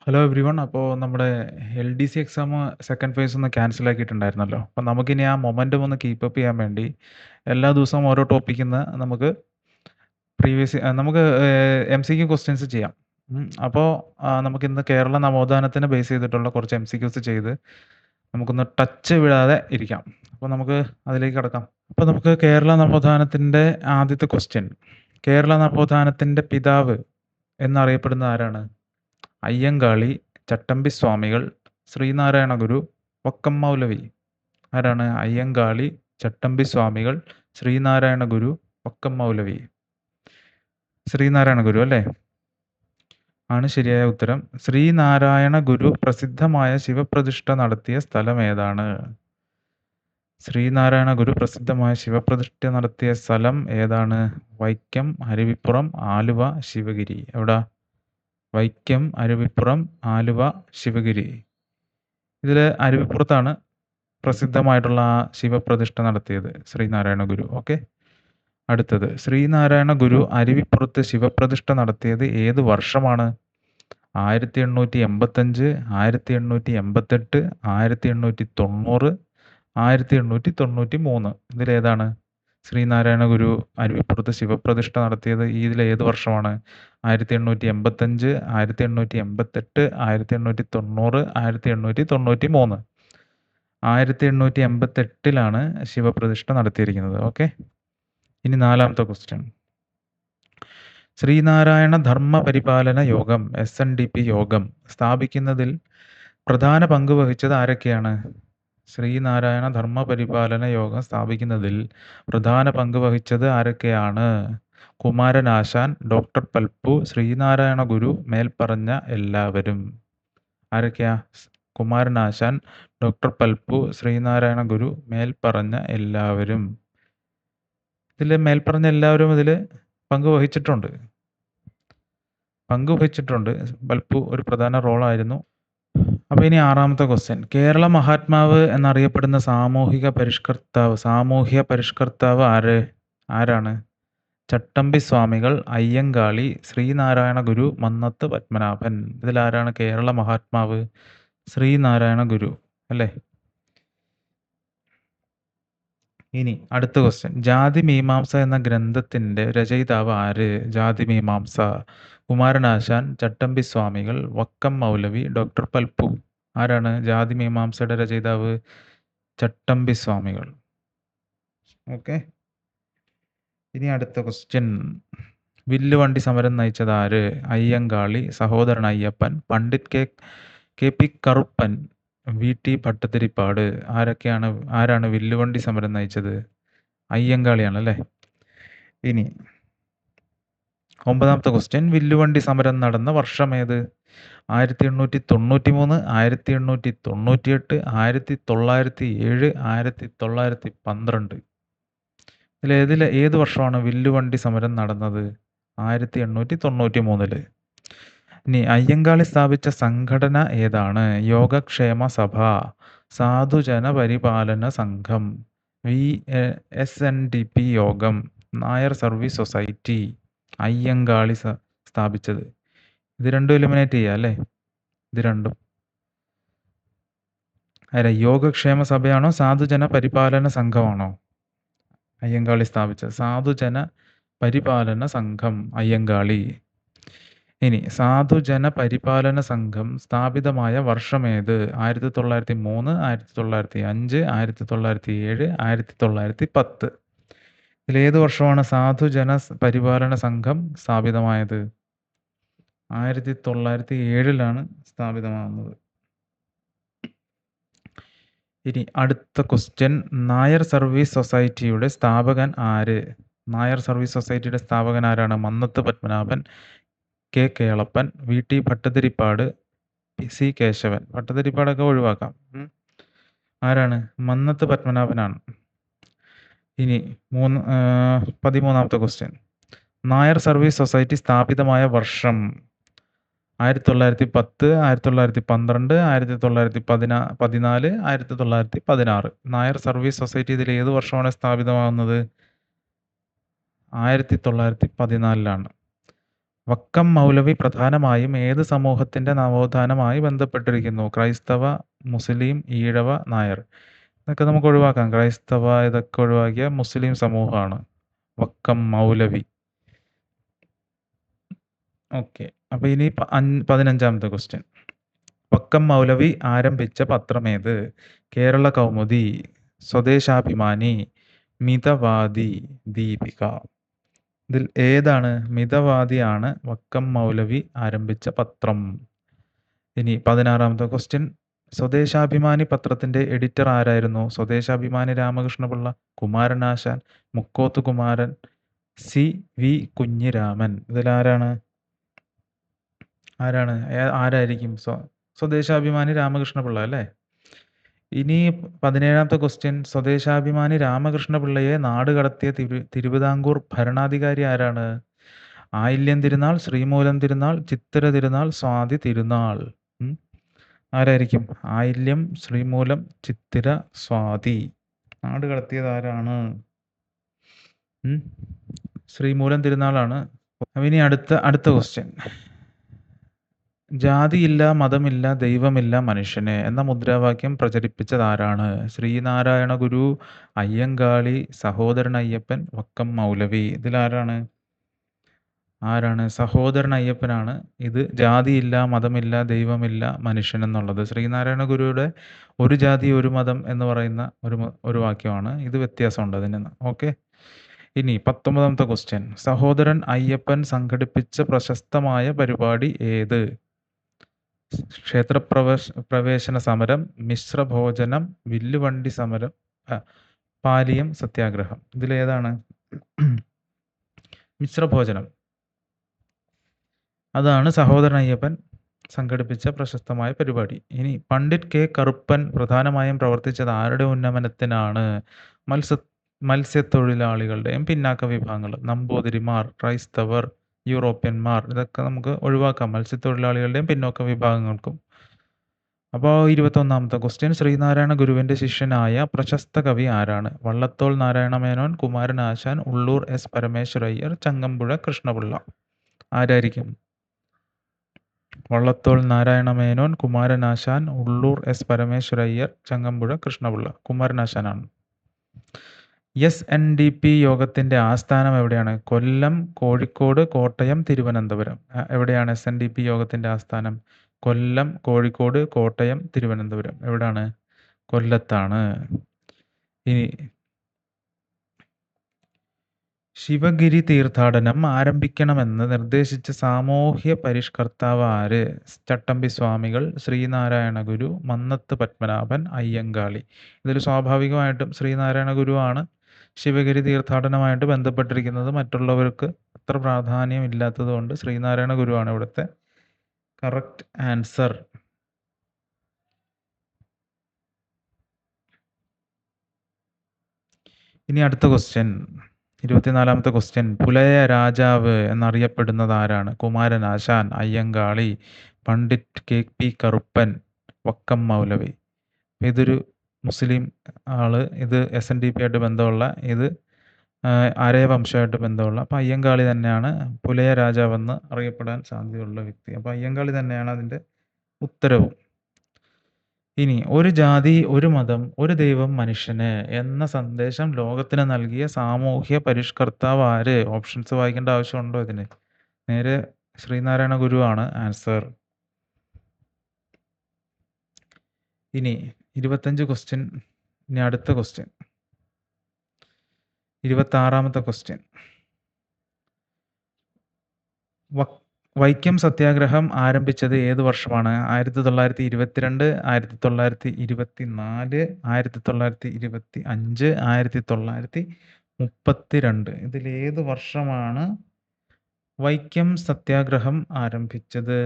Hello everyone. അപ്പോൾ നമ്മുടെ LDC exam second phase ഒന്ന് ക്യാൻസൽ ആക്കിയിട്ടുണ്ടായിരുന്നല്ലോ. അപ്പോൾ നമുക്കിനി ആ മൊമെൻറ്റം ഒന്ന് കീപ്പപ്പ് ചെയ്യാൻ വേണ്ടി എല്ലാ ദിവസവും ഓരോ ടോപ്പിക്കിൽ നിന്ന് നമുക്ക് നമുക്ക് MCQ ക്വസ്റ്റ്യൻസ് ചെയ്യാം. അപ്പോൾ നമുക്കിന്ന് കേരള നവോത്ഥാനത്തിനെ ബേസ് ചെയ്തിട്ടുള്ള കുറച്ച് MCQs ചെയ്ത് നമുക്കൊന്ന് ടച്ച് വിടാതെ ഇരിക്കാം. അപ്പോൾ നമുക്ക് അതിലേക്ക് കടക്കാം. അപ്പോൾ നമുക്ക് കേരള നവോത്ഥാനത്തിൻ്റെ ആദ്യത്തെ ക്വസ്റ്റ്യൻ, കേരള നവോത്ഥാനത്തിൻ്റെ പിതാവ് എന്നറിയപ്പെടുന്ന ആരാണ്? അയ്യങ്കാളി, ചട്ടമ്പി സ്വാമികൾ, ശ്രീനാരായണ ഗുരു, വക്കം മൗലവി. ആരാണ്? അയ്യങ്കാളി, ചട്ടമ്പി സ്വാമികൾ, ശ്രീനാരായണ ഗുരു, വക്കം മൗലവി. ശ്രീനാരായണ ഗുരു അല്ലേ? ആണ് ശരിയായ ഉത്തരം. ശ്രീനാരായണ ഗുരു പ്രസിദ്ധമായ ശിവപ്രതിഷ്ഠ നടത്തിയ സ്ഥലം ഏതാണ്? ശ്രീനാരായണ ഗുരു പ്രസിദ്ധമായ ശിവപ്രതിഷ്ഠ നടത്തിയ സ്ഥലം ഏതാണ്? വൈക്കം, അരുവിപ്പുറം, ആലുവ, ശിവഗിരി. എവിടാ? വൈക്കം, അരുവിപ്പുറം, ആലുവ, ശിവഗിരി. ഇതിൽ അരുവിപ്പുറത്താണ് പ്രസിദ്ധമായിട്ടുള്ള ആ ശിവപ്രതിഷ്ഠ നടത്തിയത് ശ്രീനാരായണ ഗുരു. ഓക്കെ, അടുത്തത്, ശ്രീനാരായണ ഗുരു അരുവിപ്പുറത്ത് ശിവപ്രതിഷ്ഠ നടത്തിയത് ഏത് വർഷമാണ്? 1885, 1888, 1890, 1893. ഇതിലേതാണ്? ശ്രീനാരായണ ഗുരു അരുവിപ്പുറത്ത് ശിവപ്രതിഷ്ഠ നടത്തിയത് ഇതിലേത് വർഷമാണ്? 1885, 1888, 1890, 1893. 1888 ശിവപ്രതിഷ്ഠ നടത്തിയിരിക്കുന്നത്. ഓക്കെ, ഇനി നാലാമത്തെ ക്വസ്റ്റ്യൻ. ശ്രീനാരായണ ധർമ്മ പരിപാലന യോഗം SNDP യോഗം സ്ഥാപിക്കുന്നതിൽ പ്രധാന പങ്ക് വഹിച്ചത് ആരൊക്കെയാണ്? ശ്രീനാരായണ ധർമ്മ പരിപാലന യോഗം സ്ഥാപിക്കുന്നതിൽ പ്രധാന പങ്ക് വഹിച്ചത് ആരൊക്കെയാണ്? കുമാരനാശാൻ, ഡോക്ടർ പൽപ്പു, ശ്രീനാരായണ ഗുരു, മേൽപ്പറഞ്ഞ എല്ലാവരും. ആരൊക്കെയാ? കുമാരനാശാൻ, ഡോക്ടർ പൽപ്പു, ശ്രീനാരായണ ഗുരു, മേൽപ്പറഞ്ഞ എല്ലാവരും. ഇതിൽ മേൽപ്പറഞ്ഞ എല്ലാവരും ഇതിൽ പങ്കുവഹിച്ചിട്ടുണ്ട്. പൽപ്പു ഒരു പ്രധാന റോളായിരുന്നു. അപ്പോൾ ഇനി ആറാമത്തെ ക്വസ്റ്റ്യൻ. കേരള മഹാത്മാവ് എന്നറിയപ്പെടുന്ന സാമൂഹ്യ പരിഷ്കർത്താവ് ആരാണ്? ചട്ടമ്പി സ്വാമികൾ, അയ്യങ്കാളി, ശ്രീനാരായണ ഗുരു, മന്നത്ത് പത്മനാഭൻ. ഇതിലാരാണ് കേരള മഹാത്മാവ്? ശ്രീനാരായണ ഗുരു അല്ലേ? ഇനി അടുത്ത ക്വസ്റ്റ്യൻ. ജാതി മീമാംസ എന്ന ഗ്രന്ഥത്തിന്റെ രചയിതാവ് ആര്? ജാതി മീമാംസ. കുമാരനാശാൻ, ചട്ടമ്പി സ്വാമികൾ, വക്കം മൗലവി, ഡോക്ടർ പൽപ്പു. ആരാണ് ജാതി മീമാംസയുടെ രചയിതാവ്? ചട്ടമ്പി സ്വാമികൾ. ഓക്കെ, ഇനി അടുത്ത ക്വസ്റ്റ്യൻ. വില്ലുവണ്ടി സമരം നയിച്ചത് ആര്? Ayyankali, Sahodaran Ayyappan, Pandit KP Karuppan, VT Bhattathiripad. ആരാണ് വില്ലുവണ്ടി സമരം നയിച്ചത്? അയ്യങ്കാളിയാണ് അല്ലേ? ഇനി ഒമ്പതാമത്തെ ക്വസ്റ്റ്യൻ. വില്ലുവണ്ടി സമരം നടന്ന വർഷം ഏത്? 1893, 1898, 1907, 1912. ഏത് വർഷമാണ് വില്ലുവണ്ടി സമരം നടന്നത്? 1893. ഇനി അയ്യങ്കാളി സ്ഥാപിച്ച സംഘടന ഏതാണ്? യോഗക്ഷേമ സഭ, സാധുജന പരിപാലന സംഘം, SNDP യോഗം, നായർ സർവീസ് സൊസൈറ്റി. അയ്യങ്കാളി സ്ഥാപിച്ചത്. ഇത് രണ്ടും എലിമിനേറ്റ് ചെയ്യുക അല്ലേ? ഇത് രണ്ടും. യോഗക്ഷേമ സഭയാണോ സാധുജന പരിപാലന സംഘമാണോ അയ്യങ്കാളി സ്ഥാപിച്ചത്? സാധുജന പരിപാലന സംഘം അയ്യങ്കാളി. ഇനി സാധുജന പരിപാലന സംഘം സ്ഥാപിതമായ വർഷമേത്? 1903, 1905, 1907, 1910. ഇതിലേത് വർഷമാണ് സാധുജന പരിപാലന സംഘം സ്ഥാപിതമായത്? 1907 സ്ഥാപിതമാകുന്നത്. ഇനി അടുത്ത ക്വസ്റ്റ്യൻ. നായർ സർവീസ് സൊസൈറ്റിയുടെ സ്ഥാപകൻ ആര്? നായർ സർവീസ് സൊസൈറ്റിയുടെ സ്ഥാപകൻ ആരാണ്? Mannath Padmanabhan, K Kelappan, VT Bhattathiripad, C Keshavan. ഭട്ടതിരിപ്പാടൊക്കെ ഒഴിവാക്കാം. ആരാണ്? മന്നത്ത് പത്മനാഭനാണ്. ഇനി 13ാമത്തെ ക്വസ്റ്റ്യൻ. നായർ സർവീസ് സൊസൈറ്റി സ്ഥാപിതമായ വർഷം? 1910, 1912, 1914, 1916. നായർ സർവീസ് സൊസൈറ്റി ഇതിൽ ഏത് വർഷമാണ് സ്ഥാപിതമാകുന്നത്? 1914. വക്കം മൗലവി പ്രധാനമായും ഏത് സമൂഹത്തിന്റെ നവോത്ഥാനമായി ബന്ധപ്പെട്ടിരിക്കുന്നു? ക്രൈസ്തവ, മുസ്ലിം, ഈഴവ, നായർ. ഇതൊക്കെ നമുക്ക് ഒഴിവാക്കാം. ക്രൈസ്തവ ഇതൊക്കെ ഒഴിവാക്കിയ മുസ്ലിം സമൂഹമാണ് വക്കം മൗലവി. ഓക്കെ. അപ്പൊ ഇനി 15ാമത്തെ ക്വസ്റ്റ്യൻ. വക്കം മൗലവി ആരംഭിച്ച പത്രമേത്? കേരള കൗമുദി, സ്വദേശാഭിമാനി, മിതവാദി, ദീപിക. ഇതിൽ ഏതാണ്? മിതവാദിയാണ് വക്കം മൗലവി ആരംഭിച്ച പത്രം. ഇനി 16ാമത്തെ ക്വസ്റ്റ്യൻ. സ്വദേശാഭിമാനി പത്രത്തിന്റെ എഡിറ്റർ ആരായിരുന്നു? Swadeshabhimani Ramakrishna Pillai, Kumaranasan, Mukkoth Kumaran, C V Kunhiraman. ഇതിലാരാണ്? ആരായിരിക്കും? സ്വദേശാഭിമാനി രാമകൃഷ്ണപിള്ള അല്ലേ? ഇനി 17ാമത്തെ ക്വസ്റ്റ്യൻ. സ്വദേശാഭിമാനി രാമകൃഷ്ണപിള്ളയെ നാട് കടത്തിയ തിരുവിതാംകൂർ ഭരണാധികാരി ആരാണ്? ആയില്യം തിരുനാൾ, ശ്രീമൂലം തിരുനാൾ, ചിത്തിര തിരുനാൾ, സ്വാതി തിരുനാൾ. ആരായിരിക്കും? ആയില്യം, ശ്രീമൂലം, ചിത്തിര, സ്വാതി. നാട് കടത്തിയത് ആരാണ്? ശ്രീമൂലം തിരുനാളാണ്. ഇനി അടുത്ത ക്വസ്റ്റ്യൻ. ജാതിയില്ല, മതമില്ല, ദൈവമില്ല മനുഷ്യന് എന്ന മുദ്രാവാക്യം പ്രചരിപ്പിച്ചത് ആരാണ്? ശ്രീനാരായണ ഗുരു, അയ്യങ്കാളി, സഹോദരൻ അയ്യപ്പൻ, വക്കം മൗലവി. ഇതിലാരാണ്? സഹോദരൻ അയ്യപ്പനാണ് ഇത് ജാതിയില്ല, മതമില്ല, ദൈവമില്ല മനുഷ്യൻ എന്നുള്ളത്. ശ്രീനാരായണ ഗുരുയുടെ ഒരു ജാതി ഒരു മതം എന്ന് പറയുന്ന ഒരു വാക്യമാണ്. ഇത് വ്യത്യാസമുണ്ട് അതിന്. ഓക്കെ. ഇനി 19ാമത്തെ ക്വസ്റ്റ്യൻ. സഹോദരൻ അയ്യപ്പൻ സംഘടിപ്പിച്ച പ്രശസ്തമായ പരിപാടി ഏത്? പ്രവേശന സമരം, മിശ്രഭോജനം, വില്ലുവണ്ടി സമരം, പാലിയം സത്യാഗ്രഹം. ഇതിലേതാണ്? മിശ്രഭോജനം. അതാണ് സഹോദരൻ അയ്യപ്പൻ സംഘടിപ്പിച്ച പ്രശസ്തമായ പരിപാടി. ഇനി പണ്ഡിറ്റ് കെ കറുപ്പൻ പ്രധാനമായും പ്രവർത്തിച്ചത് ആരുടെ ഉന്നമനത്തിനാണ്? മത്സ്യത്തൊഴിലാളികളുടെയും പിന്നാക്ക വിഭാഗങ്ങൾ, നമ്പൂതിരിമാർ, ക്രൈസ്തവർ, യൂറോപ്യന്മാർ. ഇതൊക്കെ നമുക്ക് ഒഴിവാക്കാം. മത്സ്യത്തൊഴിലാളികളുടെയും പിന്നോക്ക വിഭാഗങ്ങൾക്കും. അപ്പോൾ 21ാമത്തെ ക്വസ്റ്റ്യൻ. ശ്രീനാരായണ ഗുരുവിന്റെ ശിഷ്യനായ പ്രശസ്ത കവി ആരാണ്? വള്ളത്തോൾ നാരായണ മേനോൻ, കുമാരനാശാൻ, ഉള്ളൂർ എസ് പരമേശ്വരയ്യർ, ചങ്ങമ്പുഴ കൃഷ്ണപിള്ള. ആരായിരിക്കും? വള്ളത്തോൾ നാരായണ മേനോൻ, കുമാരനാശാൻ, ഉള്ളൂർ എസ് പരമേശ്വരയ്യർ, ചങ്ങമ്പുഴ കൃഷ്ണപിള്ള. കുമാരനാശാനാണ്. SNDP യോഗത്തിന്റെ ആസ്ഥാനം എവിടെയാണ്? കൊല്ലം, കോഴിക്കോട്, കോട്ടയം, തിരുവനന്തപുരം. എവിടെയാണ് SNDP യോഗത്തിന്റെ ആസ്ഥാനം? കൊല്ലം, കോഴിക്കോട്, കോട്ടയം, തിരുവനന്തപുരം. എവിടാണ്? കൊല്ലത്താണ്. ഇനി ശിവഗിരി തീർത്ഥാടനം ആരംഭിക്കണമെന്ന് നിർദ്ദേശിച്ച സാമൂഹ്യ പരിഷ്കർത്താവ് ആര്? ചട്ടമ്പി സ്വാമികൾ, ശ്രീനാരായണ ഗുരു, മന്നത്ത് പത്മനാഭൻ, അയ്യങ്കാളി. ഇതിൽ സ്വാഭാവികമായിട്ടും ശ്രീനാരായണ ഗുരുവാണ് ശിവഗിരി തീർത്ഥാടനമായിട്ട് ബന്ധപ്പെട്ടിരിക്കുന്നത്. മറ്റുള്ളവർക്ക് അത്ര പ്രാധാന്യം ഇല്ലാത്തത് കൊണ്ട് ശ്രീനാരായണ ഗുരുവാണ് ഇവിടുത്തെ കറക്റ്റ് ആൻസർ. ഇനി അടുത്ത ക്വസ്റ്റ്യൻ. 24ാമത്തെ ക്വസ്റ്റ്യൻ. പുലയ രാജാവ് എന്നറിയപ്പെടുന്നത് ആരാണ്? കുമാരനാശാൻ, അയ്യങ്കാളി, പണ്ഡിറ്റ് KP കറുപ്പൻ, വക്കം മൗലവി. ഇതൊരു മുസ്ലിം ആള്. ഇത് SNDP ആയിട്ട് ബന്ധമുള്ള, ഇത് ആരയ വംശമായിട്ട് ബന്ധമുള്ള. അപ്പം അയ്യങ്കാളി തന്നെയാണ് പുലയ രാജാവെന്ന് അറിയപ്പെടാൻ സാധ്യതയുള്ള വ്യക്തി. അപ്പം അയ്യങ്കാളി തന്നെയാണ് അതിൻ്റെ ഉത്തരവും. ഇനി ഒരു ജാതി, ഒരു മതം, ഒരു ദൈവം മനുഷ്യന് എന്ന സന്ദേശം ലോകത്തിന് നൽകിയ സാമൂഹ്യ പരിഷ്കർത്താവ് ആര്? ഓപ്ഷൻസ് വായിക്കേണ്ട ആവശ്യമുണ്ടോ ഇതിന്? നേരെ ശ്രീനാരായണ ഗുരുവാണ് ആൻസർ. ഇനി 25 ക്വസ്റ്റ്യൻ. ഇനി അടുത്ത ക്വസ്റ്റ്യൻ 26ാമത്തെ ക്വസ്റ്റ്യൻ. വൈക്കം സത്യാഗ്രഹം ആരംഭിച്ചത് ഏത് വർഷമാണ്? 1922, 1924, 1925, 1932. ഇതിലേത് വർഷമാണ് വൈക്കം സത്യാഗ്രഹം ആരംഭിച്ചത്?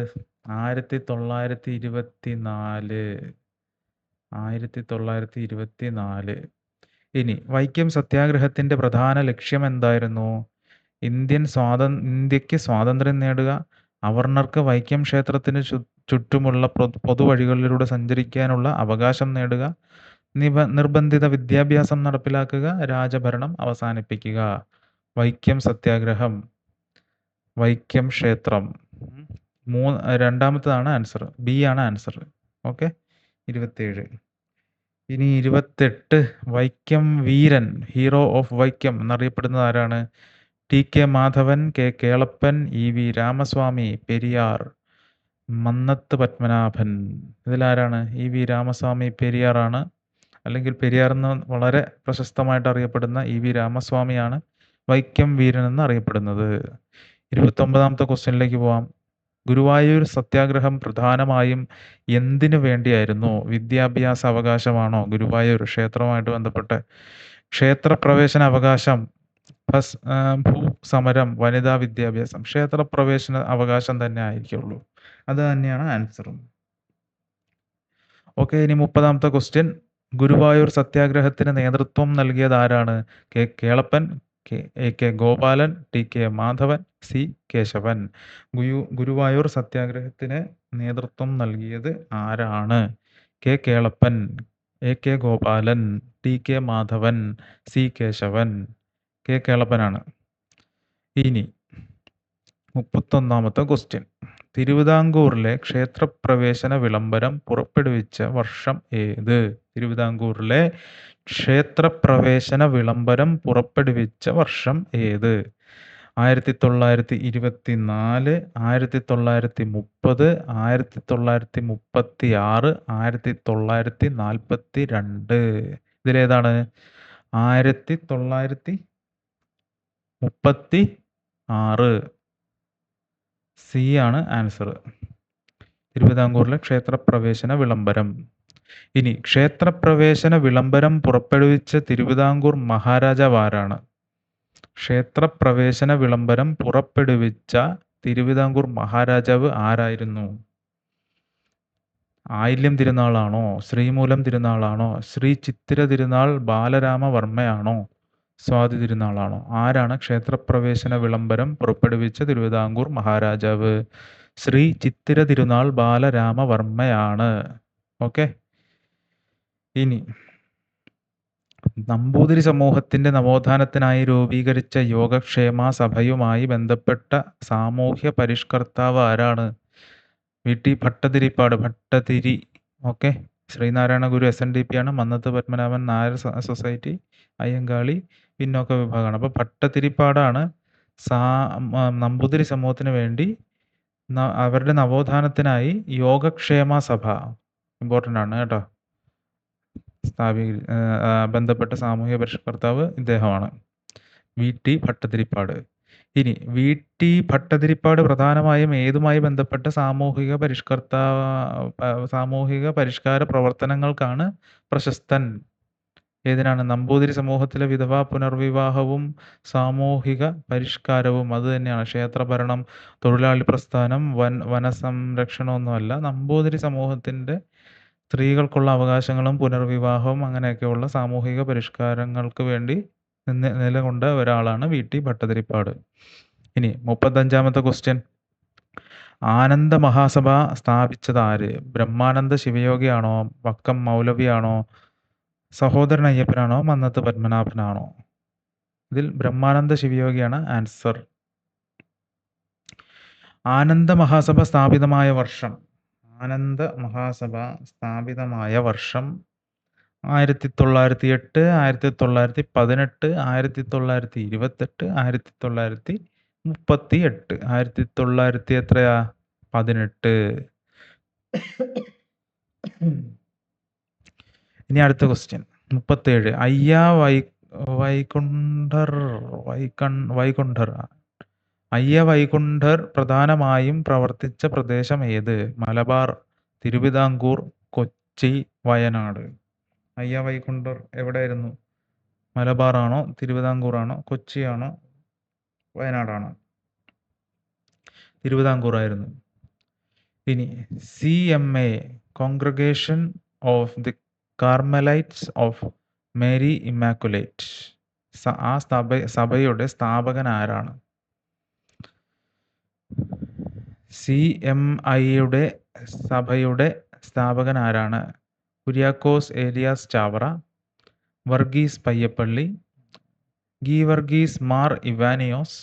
1924. 1924. ഇനി വൈക്കം സത്യാഗ്രഹത്തിന്റെ പ്രധാന ലക്ഷ്യം എന്തായിരുന്നു? ഇന്ത്യക്ക് സ്വാതന്ത്ര്യം നേടുക, അവർണർക്ക് വൈക്കം ക്ഷേത്രത്തിന് ചുറ്റുമുള്ള പൊതുവഴികളിലൂടെ സഞ്ചരിക്കാനുള്ള അവകാശം നേടുക, നിർബന്ധിത വിദ്യാഭ്യാസം നടപ്പിലാക്കുക, രാജഭരണം അവസാനിപ്പിക്കുക. വൈക്കം സത്യാഗ്രഹം വൈക്കം ക്ഷേത്രം. രണ്ടാമത്തേതാണ് ആൻസർ. ബി ആണ് ആൻസർ. ഓക്കെ, 27. ഇനി 28. വൈക്കം വീരൻ, ഹീറോ ഓഫ് വൈക്കം എന്നറിയപ്പെടുന്നത് ആരാണ്? ടി.കെ. മാധവൻ, കെ. കേളപ്പൻ, ഇ.വി. രാമസ്വാമി, പെരിയാർ, മന്നത്ത് പത്മനാഭൻ. ഇതിലാരാണ്? ഇ.വി. രാമസ്വാമി പെരിയാറാണ്. അല്ലെങ്കിൽ പെരിയാർ എന്ന് വളരെ പ്രശസ്തമായിട്ട് അറിയപ്പെടുന്ന ഇ.വി. രാമസ്വാമിയാണ് വൈക്കം വീരൻ എന്ന് അറിയപ്പെടുന്നത്. 29ാമത്തെ ക്വസ്റ്റ്യനിലേക്ക് പോവാം. ഗുരുവായൂർ സത്യാഗ്രഹം പ്രധാനമായും എന്തിനു വേണ്ടിയായിരുന്നു? വിദ്യാഭ്യാസ അവകാശമാണോ? ഗുരുവായൂർ ക്ഷേത്രവുമായിട്ട് ബന്ധപ്പെട്ട് ക്ഷേത്രപ്രവേശന അവകാശം, ഭൂസമരം, വനിതാ വിദ്യാഭ്യാസം. ക്ഷേത്രപ്രവേശന അവകാശം തന്നെ ആയിരിക്കുള്ളൂ. അത് തന്നെയാണ് ആൻസറും. ഓക്കെ, ഇനി 30ാമത്തെ ക്വസ്റ്റ്യൻ. ഗുരുവായൂർ സത്യാഗ്രഹത്തിന് നേതൃത്വം നൽകിയത് ആരാണ്? K. Kelappan, A. K. Gopalan, T K. Madhavan, C. Kesavan. Guruvayur സത്യാഗ്രഹത്തിന് നേതൃത്വം നൽകിയത് ആരാണ്? K. Kelappan, A. K. Gopalan, T K. Madhavan, C. Kesavan. K. കേളപ്പനാണ്. ഇനി 31ാമത്തെ ക്വസ്റ്റ്യൻ. തിരുവിതാംകൂറിലെ ക്ഷേത്രപ്രവേശന വിളംബരം പുറപ്പെടുവിച്ച വർഷം ഏത്? തിരുവിതാംകൂറിലെ ക്ഷേത്രപ്രവേശന വിളംബരം പുറപ്പെടുവിച്ച വർഷം ഏത്? 1924, 1930, 1936, 1942. ഇതിലേതാണ്? 1936. സി ആണ് ആൻസർ. തിരുവിതാംകൂറിലെ ക്ഷേത്രപ്രവേശന വിളംബരം. ഇനി ക്ഷേത്രപ്രവേശന വിളംബരം പുറപ്പെടുവിച്ച തിരുവിതാംകൂർ മഹാരാജാവ് ആരാണ്? ക്ഷേത്രപ്രവേശന വിളംബരം പുറപ്പെടുവിച്ച തിരുവിതാംകൂർ മഹാരാജാവ് ആരായിരുന്നു? ആയില്യം തിരുനാളാണോ? ശ്രീമൂലം തിരുനാളാണോ? ശ്രീ ചിത്തിര തിരുനാൾ ബാലരാമവർമ്മയാണോ? സ്വാതി തിരുനാളാണോ? ആരാണ് ക്ഷേത്രപ്രവേശന വിളംബരം പുറപ്പെടുവിച്ച തിരുവിതാംകൂർ മഹാരാജാവ്? ശ്രീ ചിത്തിര തിരുനാൾ ബാലരാമവർമ്മയാണ്. ഓക്കെ, ഇനി നമ്പൂതിരി സമൂഹത്തിന്റെ നവോത്ഥാനത്തിനായി രൂപീകരിച്ച യോഗക്ഷേമ സഭയുമായി ബന്ധപ്പെട്ട സാമൂഹ്യ പരിഷ്കർത്താവ് ആരാണ്? വി.ടി. ഭട്ടതിരിപ്പാട്, ഭട്ടതിരി. ഓക്കെ, ശ്രീനാരായണ ഗുരു SNDP ആണ്. മന്നത്ത് പത്മനാഭൻ നായർ സൊസൈറ്റി, അയ്യങ്കാളി പിന്നോക്ക വിഭാഗമാണ്. അപ്പോൾ ഭട്ടതിരിപ്പാടാണ് നമ്പൂതിരി സമൂഹത്തിന് വേണ്ടി അവരുടെ നവോത്ഥാനത്തിനായി യോഗക്ഷേമ സഭ, ഇമ്പോർട്ടൻ്റ് ആണ് കേട്ടോ, ബന്ധപ്പെട്ട സാമൂഹ്യ പരിഷ്കർത്താവ് ഇദ്ദേഹമാണ്, വി.ടി. ഭട്ടതിരിപ്പാട്. ഇനി വി.ടി. ഭട്ടതിരിപ്പാട് പ്രധാനമായും ഏതുമായി ബന്ധപ്പെട്ട സാമൂഹിക പരിഷ്കാര പ്രവർത്തനങ്ങൾക്കാണ് പ്രശസ്തൻ? ഏതിനാണ്? നമ്പൂതിരി സമൂഹത്തിലെ വിധവാ പുനർവിവാഹവും സാമൂഹിക പരിഷ്കാരവും. അത് തന്നെയാണ്. ക്ഷേത്രഭരണം, തൊഴിലാളി പ്രസ്ഥാനം, വനസംരക്ഷണമൊന്നുമല്ല. നമ്പൂതിരി സമൂഹത്തിൻ്റെ സ്ത്രീകൾക്കുള്ള അവകാശങ്ങളും പുനർവിവാഹവും അങ്ങനെയൊക്കെയുള്ള സാമൂഹിക പരിഷ്കാരങ്ങൾക്ക് വേണ്ടി നിലകൊണ്ട ഒരാളാണ് വി.ടി. ഭട്ടതിരിപ്പാട്. ഇനി 35ാമത്തെ ക്വസ്റ്റ്യൻ. ആനന്ദ മഹാസഭ സ്ഥാപിച്ചത് ആര്? ബ്രഹ്മാനന്ദ ശിവയോഗിയാണോ? വക്കം മൗലവിയാണോ? സഹോദരൻ അയ്യപ്പനാണോ? മന്നത്ത് പത്മനാഭനാണോ? ഇതിൽ ബ്രഹ്മാനന്ദ ശിവയോഗിയാണ് ആൻസർ. ആനന്ദ മഹാസഭ സ്ഥാപിതമായ വർഷം. ആനന്ദ മഹാസഭ സ്ഥാപിതമായ വർഷം 1908, 1918, 1928, 1938. 1900 എത്രയാ? 18. ഇനി അടുത്ത ക്വസ്റ്റ്യൻ 37. അയ്യ വൈകുണ്ഠർ പ്രധാനമായും പ്രവർത്തിച്ച പ്രദേശം ഏത്? മലബാർ, തിരുവിതാംകൂർ, കൊച്ചി, വയനാട്. അയ്യ വൈകുണ്ഠർ എവിടെയായിരുന്നു? മലബാറാണോ? തിരുവിതാംകൂറാണോ? കൊച്ചിയാണോ? വയനാടാണോ? തിരുവിതാംകൂറായിരുന്നു. ഇനി CMA, congregation of the Carmelites of Mary immaculate, ആ സഭയുടെ സ്ഥാപകൻ ആരാണ്? CMIയുടെ സഭയുടെ സ്ഥാപകൻ ആരാണ്? കുര്യാക്കോസ് ഏലിയാസ് ചാവറ, വർഗീസ് പയ്യപ്പള്ളി, ഗീവർഗീസ് മാർ ഇവാനിയോസ്,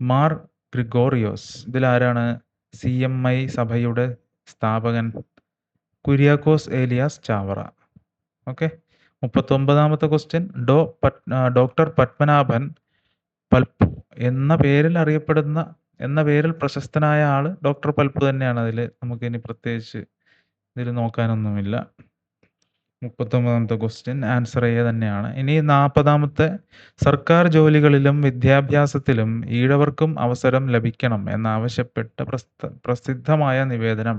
മാർ ഗ്രിഗോറിയോസ്. ഇതിലാരാണ് CMI സഭയുടെ സ്ഥാപകൻ? കുര്യാക്കോസ് ഏലിയാസ് ചാവറ. ഓക്കെ. 39ാമത്തെ ക്വസ്റ്റ്യൻ. ഡോക്ടർ പത്മനാഭൻ പൽപ്പു എന്ന പേരിൽ പ്രശസ്തനായ ആള് ഡോക്ടർ പൽപ്പു തന്നെയാണ്. നമുക്കിനി പ്രത്യേകിച്ച് ഇതിൽ നോക്കാനൊന്നുമില്ല. 39ാമത്തെ ക്വസ്റ്റ്യൻ ആൻസർ തന്നെയാണ്. ഇനി 40ാമത്തെ. സർക്കാർ ജോലികളിലും വിദ്യാഭ്യാസത്തിലും ഈഴവർക്കും അവസരം ലഭിക്കണം എന്നാവശ്യപ്പെട്ട പ്രസിദ്ധമായ നിവേദനം.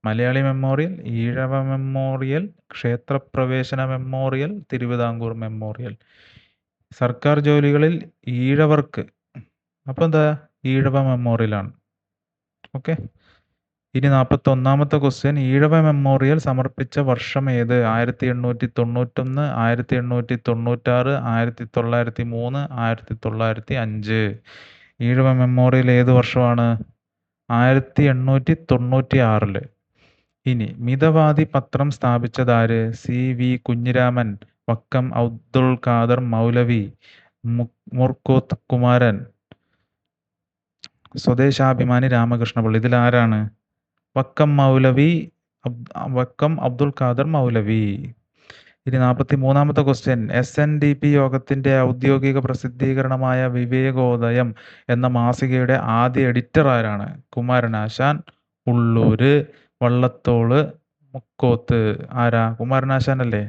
മലയാളി മെമ്മോറിയൽ, ഈഴവ മെമ്മോറിയൽ, ക്ഷേത്രപ്രവേശന മെമ്മോറിയൽ, തിരുവിതാംകൂർ മെമ്മോറിയൽ. സർക്കാർ ജോലികളിൽ ഈഴവർക്ക്, അപ്പൊ എന്താ, ഈഴവ മെമ്മോറിയലാണ്. ഓക്കെ. ഇനി 41ാമത്തെ ക്വസ്റ്റ്യൻ. ഈഴവ മെമ്മോറിയൽ സമർപ്പിച്ച വർഷം ഏത്? 1891, 1896, 1903, 1905. ഈഴവ മെമ്മോറിയൽ ഏത് വർഷമാണ്? 1896. ഇനി മിതവാദി പത്രം സ്ഥാപിച്ചതാര്? CV കുഞ്ഞിരാമൻ, വക്കം അബ്ദുൾ ഖാദർ മൗലവി, മുർക്കോത്ത് കുമാരൻ, സ്വദേശാഭിമാനി രാമകൃഷ്ണപിള്ള. ഇതിലാരാണ്? വക്കം അബ്ദുൾ ഖാദർ മൗലവി. ഇനി 43ാമത്തെ ക്വസ്റ്റ്യൻ. SNDP യോഗത്തിന്റെ ഔദ്യോഗിക പ്രസിദ്ധീകരണമായ വിവേകോദയം എന്ന മാസികയുടെ ആദ്യ എഡിറ്റർ ആരാണ്? കുമാരനാശാൻ, ഉള്ളൂര്, വള്ളത്തോള്, മുക്കോത്ത്. ആരാ? കുമാരനാശാൻ അല്ലേ?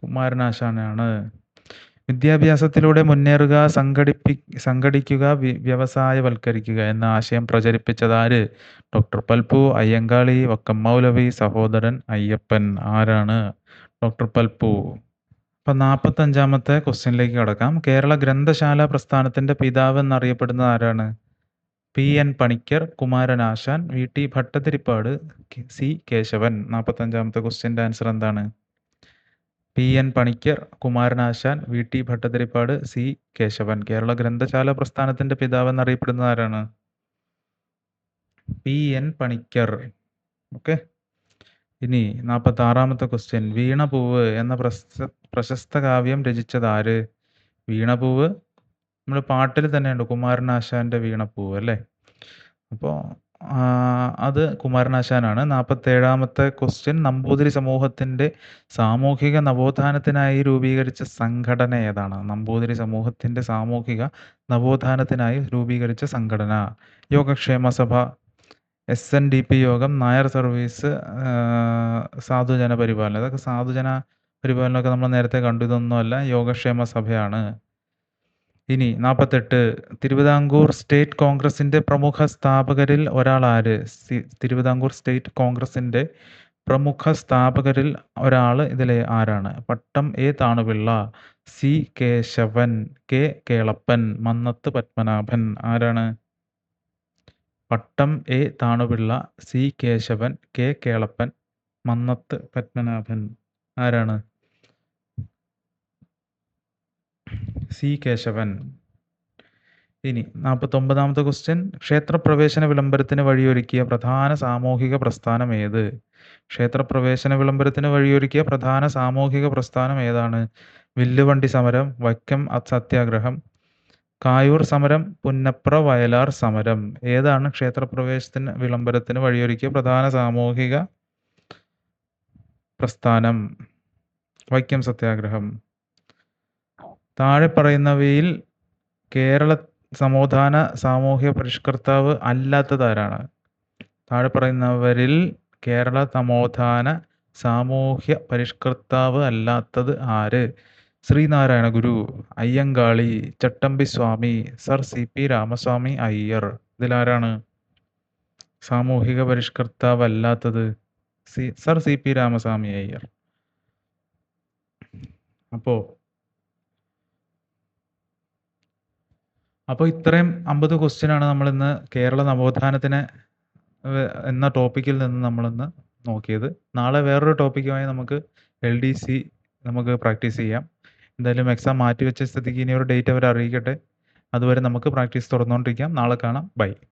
കുമാരനാശാനാണ്. വിദ്യാഭ്യാസത്തിലൂടെ മുന്നേറുക, സംഘടിക്കുക, വ്യവസായവൽക്കരിക്കുക എന്ന ആശയം പ്രചരിപ്പിച്ചതാര്? ഡോക്ടർ പൽപ്പു, അയ്യങ്കാളി, വക്കം മൗലവി, സഹോദരൻ അയ്യപ്പൻ. ആരാണ്? ഡോക്ടർ പൽപ്പു. അപ്പൊ 45ാമത്തെ ക്വസ്റ്റ്യനിലേക്ക് കടക്കാം. കേരള ഗ്രന്ഥശാല പ്രസ്ഥാനത്തിന്റെ പിതാവ് എന്നറിയപ്പെടുന്നത് ആരാണ്? PN Panicker, Kumaranasan, VT Bhattathiripad, C Kesavan. 45ാമത്തെ ക്വസ്റ്റ്യന്റെ ആൻസർ എന്താണ്? PN Panicker, Kumaranasan, VT Bhattathiripad, C Kesavan. Kerala ഗ്രന്ഥശാല പ്രസ്ഥാനത്തിന്റെ പിതാവ് എന്നറിയപ്പെടുന്നത് ആരാണ്? PN പണിക്കർ. ഓക്കെ. ഇനി 46ാമത്തെ ക്വസ്റ്റ്യൻ. വീണപൂവ് എന്ന പ്രശസ്ത കാവ്യം രചിച്ചത് ആര്? വീണപൂവ് നമ്മൾ പാട്ടിൽ തന്നെയുണ്ട്, കുമാരനാശാന്റെ വീണപൂവ് അല്ലേ? അപ്പോൾ അത് കുമാരനാശാനാണ്. 47ാമത്തെ ക്വസ്റ്റ്യൻ. നമ്പൂതിരി സമൂഹത്തിന്റെ സാമൂഹിക നവോത്ഥാനത്തിനായി രൂപീകരിച്ച സംഘടന ഏതാണ്? നമ്പൂതിരി സമൂഹത്തിന്റെ സാമൂഹിക നവോത്ഥാനത്തിനായി രൂപീകരിച്ച സംഘടന. യോഗക്ഷേമ സഭ, SNDP യോഗം, നായർ സർവീസ്, സാധുജന പരിപാലനം. ഇതൊക്കെ സാധുജന പരിപാലനമൊക്കെ നമ്മൾ നേരത്തെ കണ്ടു. ഇതൊന്നുമല്ല, യോഗക്ഷേമ സഭയാണ്. ഇനി 48. തിരുവിതാംകൂർ സ്റ്റേറ്റ് കോൺഗ്രസിന്റെ പ്രമുഖ സ്ഥാപകരിൽ ഒരാൾ ആര്? തിരുവിതാംകൂർ സ്റ്റേറ്റ് കോൺഗ്രസിന്റെ പ്രമുഖ സ്ഥാപകരിൽ ഒരാൾ ഇതിലെ ആരാണ്? പട്ടം A Thanupillai, C Keshavan, K Kelappan, Mannath Padmanabhan. ആരാണ്? പട്ടം A Thanupillai, C Keshavan, K Kelappan, Mannath Padmanabhan. ആരാണ്? C കേശവൻ. ഇനി 49ാമത്തെ ക്വസ്റ്റ്യൻ. ക്ഷേത്രപ്രവേശന വിളംബരത്തിന് വഴിയൊരുക്കിയ പ്രധാന സാമൂഹിക പ്രസ്ഥാനം ഏത്? ക്ഷേത്രപ്രവേശന വിളംബരത്തിന് വഴിയൊരുക്കിയ പ്രധാന സാമൂഹിക പ്രസ്ഥാനം ഏതാണ്? വില്ലുവണ്ടി സമരം, വൈക്കം സത്യാഗ്രഹം, കായൂർ സമരം, പുന്നപ്ര വയലാർ സമരം. ഏതാണ് ക്ഷേത്രപ്രവേശന വിളംബരത്തിന് വഴിയൊരുക്കിയ പ്രധാന സാമൂഹിക പ്രസ്ഥാനം? വൈക്കം സത്യാഗ്രഹം. താഴെ പറയുന്നവയിൽ കേരള സമോത്ഥാന സാമൂഹ്യ പരിഷ്കർത്താവ് അല്ലാത്തതാരാണ്? താഴെ പറയുന്നവരിൽ കേരള സമോത്ഥാന സാമൂഹ്യ പരിഷ്കർത്താവ് അല്ലാത്തത് ആര്? Sreenarayana Guru, Ayyankali, Chattampi Swami, Sir CP Ramaswamy Iyer. ഇതിലാരാണ് സാമൂഹിക പരിഷ്കർത്താവ് അല്ലാത്തത്? Sir CP Ramaswamy Iyer. അപ്പോൾ ഇത്രയും 50 ക്വസ്റ്റ്യനാണ് നമ്മൾ ഇന്ന് കേരള നവോത്ഥാനത്തിന് എന്ന ടോപ്പിക്കിൽ നിന്ന് നമ്മളിന്ന് നോക്കിയത്. നാളെ വേറൊരു ടോപ്പിക്കുമായി നമുക്ക് LDC നമുക്ക് പ്രാക്ടീസ് ചെയ്യാം. എന്തായാലും എക്സാം മാറ്റിവെച്ച സ്ഥിതിക്ക് ഇനി ഒരു ഡേറ്റ് അവർ അറിയിക്കട്ടെ. അതുവരെ നമുക്ക് പ്രാക്ടീസ് തുറന്നുകൊണ്ടിരിക്കാം. നാളെ കാണാം. ബൈ.